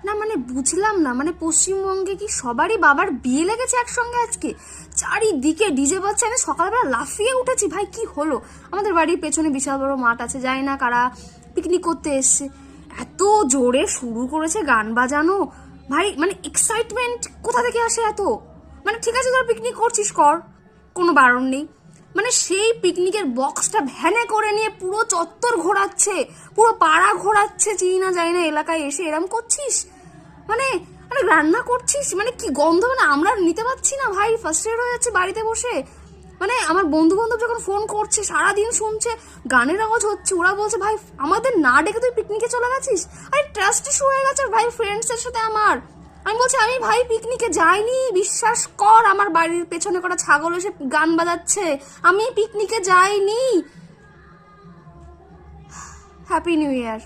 না মানে বুঝলাম না, মানে পশ্চিমবঙ্গে কি সবারই বাবার বিয়ে লেগেছে একসঙ্গে আজকে? চারিদিকে ডিজে বাজছে, আমি সকালবেলা লাফিয়ে উঠেছি, ভাই কি হলো? আমাদের বাড়ির পেছনে বিশাল বড় মাঠ আছে, জানি না কারা পিকনিক করতে এসছে, এত জোরে শুরু করেছে গান বাজানো, ভাই মানে এক্সাইটমেন্ট কোথা থেকে আসে এত? মানে ঠিক আছে তোরা পিকনিক করছিস কর, কোনো বারণ নেই, মানে সেই পিকনিকের বক্সটা ভ্যানে করে নিয়ে পুরো চত্বর ঘোরাচ্ছে, পুরো পাড়া ঘোরাচ্ছে, চিনি না যাই না এলাকায় এসে এরম করছিস, মানে মানে রান্না করছিস, মানে কি গন্ধ, মানে আমরা নিতে পারছি না ভাই, ফার্স্ট্রেট হয়ে যাচ্ছে বাড়িতে বসে। মানে আমার বন্ধু বান্ধব যখন ফোন করছে সারাদিন শুনছে গানের আওয়াজ হচ্ছে, ওরা বলছে ভাই আমাদের না ডেকে তুই পিকনিকে চলে গেছিস, আরে ট্রাস্ট ইস্যু হয়ে গেছে ভাই ফ্রেন্ডসের সাথে আমার। আমি বলছি আমি ভাই পিকনিকে যাইনি, বিশ্বাস কর, আমার বাড়ির পেছনে কটা ছাগল এসে গান বাজাচ্ছে, আমি পিকনিকে যাইনি। Happy new year.